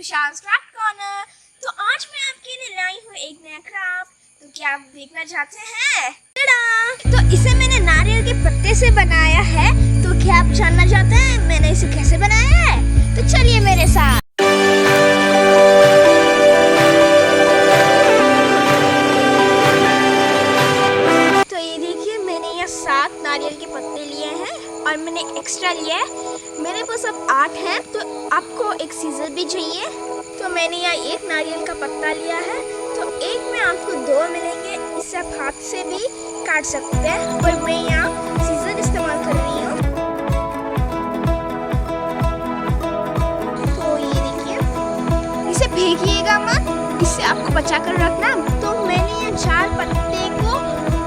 विशाल्स craft corner. तो आज मैं आपके लिए लाई हूँ एक नया क्राफ्ट। तो क्या आप देखना चाहते हैं? तो इसे मैंने नारियल के पत्ते से बनाया है। तो क्या आप जानना चाहते हैं मैंने इसे कैसे बनाया है? तो चलिए मेरे साथ। तो ये देखिए, मैंने यहाँ 7 नारियल के पत्ते लिए हैं और मैंने एक्स्ट्रा लिया है। मेरे पास अब 8 हैं, तो आपको एक सीजर भी चाहिए। तो मैंने यहाँ 1 नारियल का पत्ता लिया है, तो एक में आपको 2 मिलेंगे। इसे आप हाथ से भी काट सकते हैं और मैं यहाँ सीजर इस्तेमाल कर रही हूँ। तो ये देखिए, इसे फेंकिएगा मत, इससे आपको बचा कर रखना। तो मैंने यहाँ 4 पत्ते को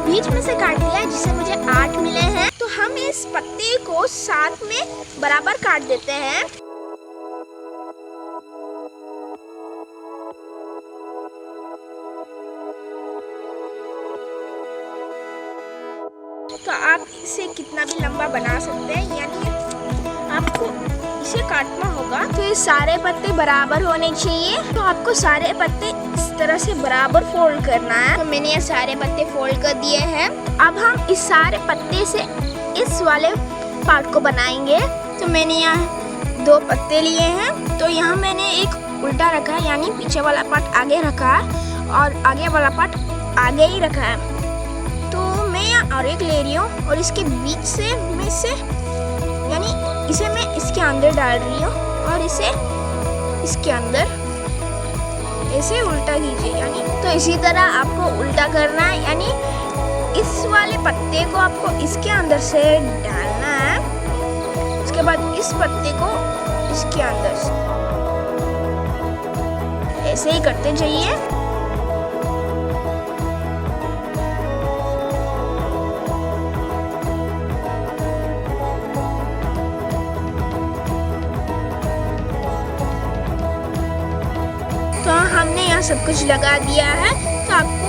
बीच में से काट दिया है, जिससे मुझे 8 मिले हैं। तो हम इस पत्ते को साथ में बराबर काट देते हैं। तो आप इसे कितना भी लंबा बना सकते हैं, यानी आपको इसे काटना होगा। तो ये सारे पत्ते बराबर होने चाहिए। तो आपको सारे पत्ते इस तरह से बराबर फोल्ड करना है। तो मैंने ये सारे पत्ते फोल्ड कर दिए हैं। अब हम इस सारे पत्ते से इस वाले पार्ट को बनाएंगे। तो मैंने यहाँ 2 पत्ते लिए हैं। तो यहाँ मैंने एक उल्टा रखा है, यानी पीछे वाला पार्ट आगे रखा है और आगे वाला पार्ट आगे ही रखा है। तो मैं यहाँ और एक ले रही हूँ और इसके बीच से मैं इसे मैं इसके अंदर डाल रही हूँ और इसे इसके अंदर ऐसे उल्टा कीजिए। यानी तो इसी तरह आपको उल्टा करना है, यानी इस वाले पत्ते को आपको इसके अंदर से डालना है। उसके बाद इस पत्ते को इसके अंदर से ऐसे ही करते जाइए। तो हमने यहाँ सब कुछ लगा दिया है। तो आपको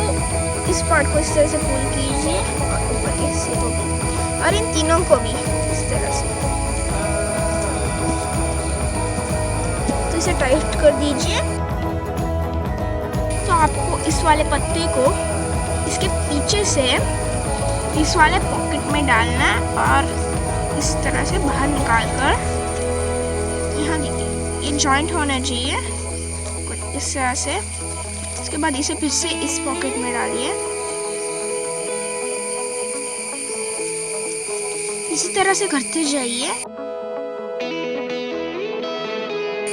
इस पार्ट को इस तरह से पुल कीजिए और ऊपर के हिस्से को भी, और इन तीनों को भी इस तरह से। तो इसे टाइट कर दीजिए। तो आपको इस वाले पत्ते को इसके पीछे से इस वाले पॉकेट में डालना है और इस तरह से बाहर निकाल कर यहाँ देखिए, ये जॉइंट होना चाहिए इस तरह से। उसके बाद इसे फिर से इस पॉकेट में डालिए। इसी तरह से करते जाइए।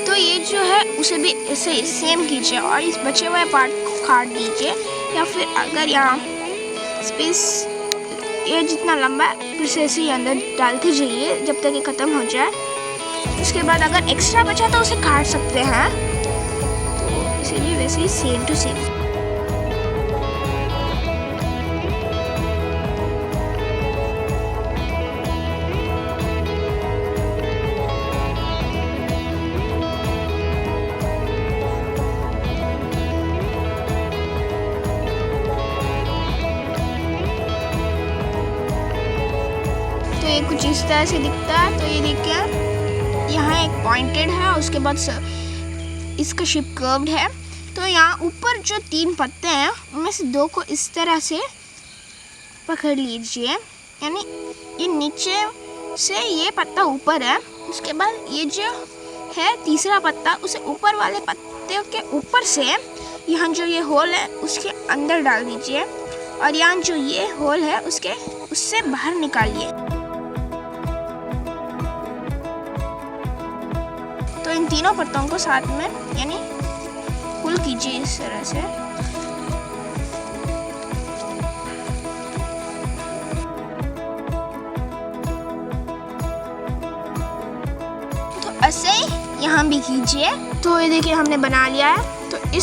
तो ये जो है उसे भी ऐसे सेम कीजिए और इस बचे हुए पार्ट को काट दीजिए। या फिर अगर यहाँ स्पेस ये जितना लंबा है फिर से ऐसे ही अंदर डालते जाइए जब तक ये ख़त्म हो जाए। उसके बाद अगर एक्स्ट्रा बचा तो उसे काट सकते हैं। इसलिए वैसे ही सेम टू सेम। तो ये कुछ इस तरह से दिखता है। तो ये देखिए, यहाँ एक पॉइंटेड है, उसके बाद इसका शेप कर्व्ड है। तो यहाँ ऊपर जो 3 पत्ते हैं उनमें से 2 को इस तरह से पकड़ लीजिए, यानी ये नीचे से ये पत्ता ऊपर है। उसके बाद ये जो है तीसरा पत्ता, उसे ऊपर वाले पत्ते के ऊपर से यहाँ जो ये होल है उसके अंदर डाल दीजिए और यहाँ जो ये होल है उससे बाहर निकालिए। तो इन तीनों पत्तों को साथ में यानी पुल कीजिए इस तरह से। तो ऐसे ही यहाँ भी कीजिए। तो ये देखिए, हमने बना लिया है। तो इन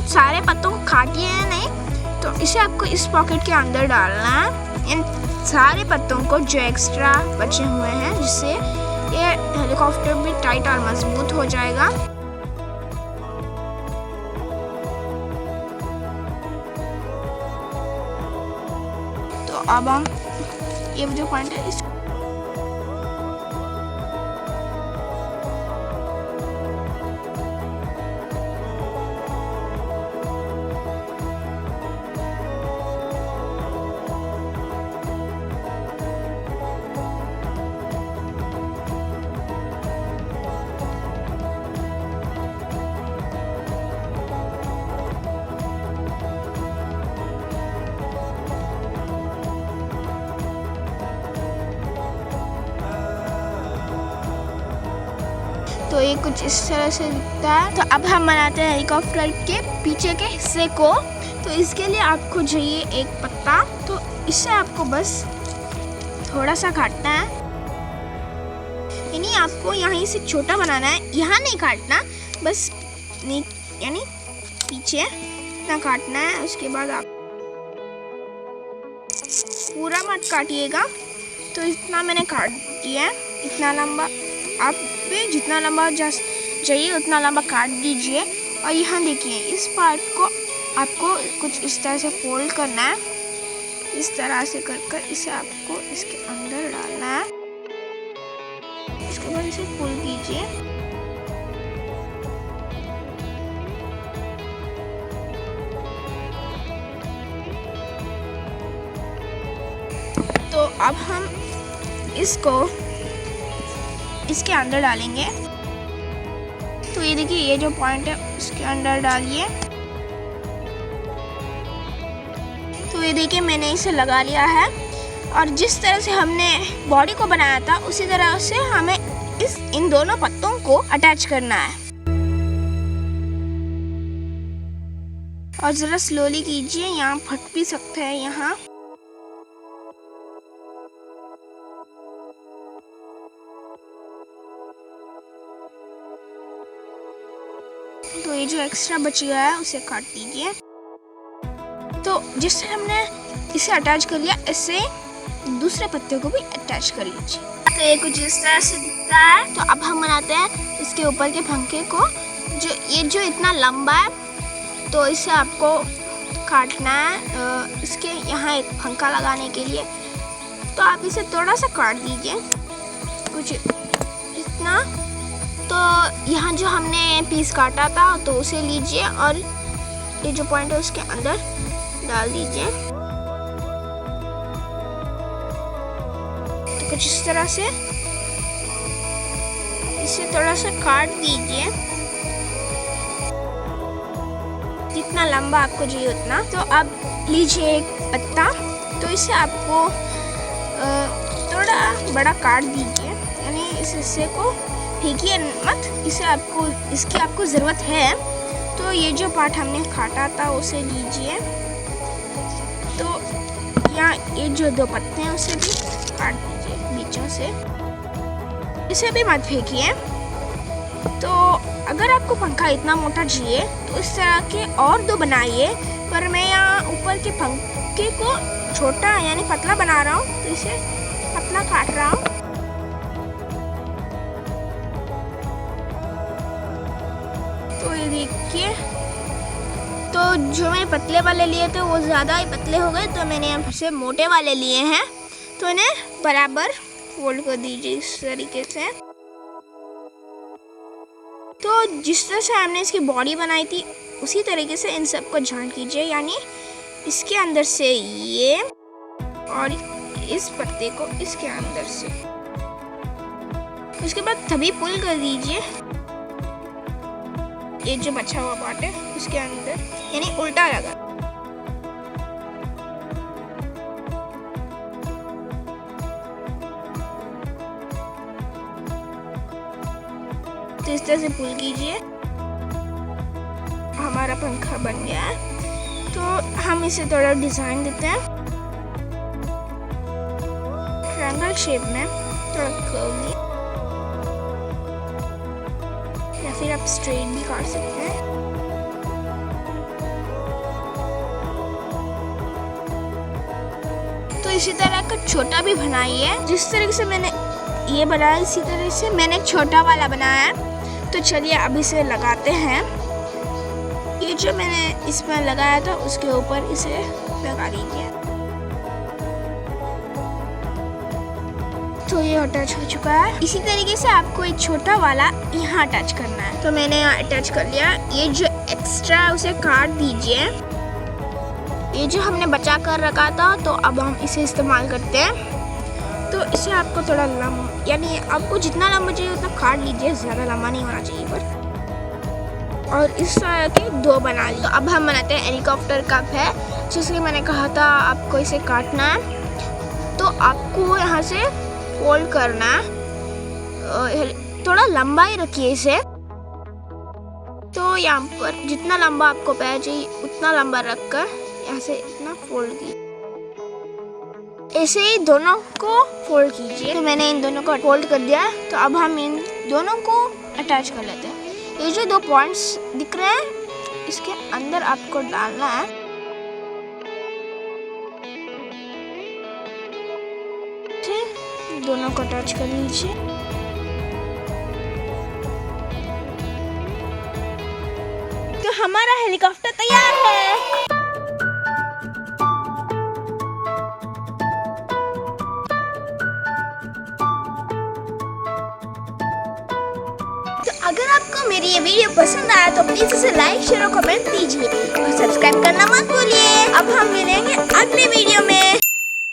सारे पत्तों को काटिए या नहीं, तो इसे आपको इस पॉकेट के अंदर डालना है। इन सारे पत्तों को जो एक्स्ट्रा बचे हुए हैं, जिससे ये हेलीकॉप्टर भी टाइट और मजबूत हो जाएगा। तो अब हम ये जो पॉइंट है इस तो ये कुछ इस तरह से दिखता है। तो अब हम बनाते हैं हेलीकॉप्टर के पीछे के हिस्से को। तो इसके लिए आपको चाहिए एक पत्ता। तो इससे आपको बस थोड़ा सा काटना है, यानी आपको यहाँ से छोटा बनाना है, यहाँ नहीं काटना, बस यानी पीछे इतना काटना है। उसके बाद आप पूरा मत काटिएगा। तो इतना मैंने काट दिया है, इतना लंबा। आप पे जितना लंबा चाहिए उतना लंबा काट दीजिए। और यहाँ देखिए, इस पार्ट को आपको कुछ इस तरह से फोल्ड करना है, इस तरह से कर इसे आपको इसके अंदर डालना है। उसके बाद इसे पुल कीजिए। तो अब हम इसको इसके अंदर डालेंगे। तो ये देखिए, ये जो पॉइंट है उसके अंदर डालिए। तो ये देखिए, मैंने इसे लगा लिया है। और जिस तरह से हमने बॉडी को बनाया था उसी तरह से हमें इन दोनों पत्तों को अटैच करना है। और ज़रा स्लोली कीजिए, यहाँ फट भी सकते हैं यहाँ। तो ये जो एक्स्ट्रा बच गया है उसे काट दीजिए। तो जिससे हमने इसे अटैच कर लिया, इससे दूसरे पत्ते को भी अटैच कर लीजिए। तो ये कुछ इस तरह से दिखता है। तो अब हम बनाते हैं इसके ऊपर के पंखे को। जो इतना लंबा है, तो इसे आपको काटना है इसके यहाँ एक पंखा लगाने के लिए। तो आप इसे थोड़ा सा काट दीजिए, कुछ इतना। तो यहाँ जो हमने पीस काटा था तो उसे लीजिए और ये जो पॉइंट है उसके अंदर डाल दीजिए। तो कुछ इस तरह से इसे थोड़ा सा काट दीजिए, जितना लंबा आपको चाहिए उतना। तो अब लीजिए एक पत्ता। तो इसे आपको थोड़ा बड़ा काट दीजिए, यानी इस हिस्से को फेंकिए मत, इसकी आपको ज़रूरत है। तो ये जो पार्ट हमने काटा था उसे लीजिए। तो यहाँ ये जो दो पत्ते हैं उसे भी काट दीजिए बीचों से, इसे भी मत फेंकिए। तो अगर आपको पंखा इतना मोटा चाहिए तो इस तरह के और दो बनाइए, पर मैं यहाँ ऊपर के पंखे को छोटा यानी पतला बना रहा हूँ, तो इसे पतला काट रहा हूँ। तो ये देखिए, तो जो मैंने पतले वाले लिए थे वो ज़्यादा ही पतले हो गए, तो मैंने यहाँ से मोटे वाले लिए हैं। तो इन्हें बराबर फोल्ड कर दीजिए इस तरीके से। तो जिस तरह से हमने इसकी बॉडी बनाई थी उसी तरीके से इन सब को जॉइन कीजिए, यानी इसके अंदर से ये और इस पत्ते को इसके अंदर से। उसके बाद तभी पुल कर दीजिए ये जो बचा हुआ पार्ट है उसके अंदर, यानी उल्टा लगा। तो इस तरह से पुल कीजिए, हमारा पंखा बन गया है। तो हम इसे थोड़ा डिज़ाइन देते हैं ट्रायंगल शेप में, थोड़ा कर्व, या फिर आप स्ट्रेट भी काट सकते हैं। तो इसी तरह का छोटा भी बनाइए। जिस तरीके से मैंने ये बनाया इसी तरह से मैंने छोटा वाला बनाया है। तो चलिए अब इसे लगाते हैं। ये जो मैंने इसमें लगाया था उसके ऊपर इसे लगा दीजिए। तो ये अटैच हो चुका है। इसी तरीके से आपको एक छोटा वाला यहाँ अटैच करना है। तो मैंने यहाँ अटैच कर लिया। ये जो एक्स्ट्रा उसे काट दीजिए। ये जो हमने बचा कर रखा था, तो अब हम इसे इस्तेमाल करते हैं। तो इसे आपको थोड़ा लंबा, यानी आपको जितना लंबा चाहिए उतना काट लीजिए, ज़्यादा लंबा नहीं होना चाहिए पर। और इस तरह के दो बना लिए। तो अब हम बनाते हैं हेलीकॉप्टर कप है, जिसके मैंने कहा था आपको इसे काटना है। तो आपको यहाँ से फोल्ड करना है थोड़ा लंबा ही रखिए इसे। तो यहाँ पर जितना लंबा आपको पैर चाहिए उतना लंबा रखकर यहाँ से इतना फोल्ड कीजिए। ऐसे ही दोनों को फोल्ड कीजिए। तो मैंने इन दोनों को फोल्ड कर दिया है। तो अब हम इन दोनों को अटैच कर लेते हैं। ये जो 2 पॉइंट्स दिख रहे हैं इसके अंदर आपको डालना है। दोनों को अटैच कर लीजिए। तो हमारा हेलीकॉप्टर तैयार है। तो अगर आपको मेरी ये वीडियो पसंद आया तो प्लीज इसे लाइक, शेयर और कमेंट दीजिए और सब्सक्राइब करना मत भूलिए। अब हम मिलेंगे अगले वीडियो में।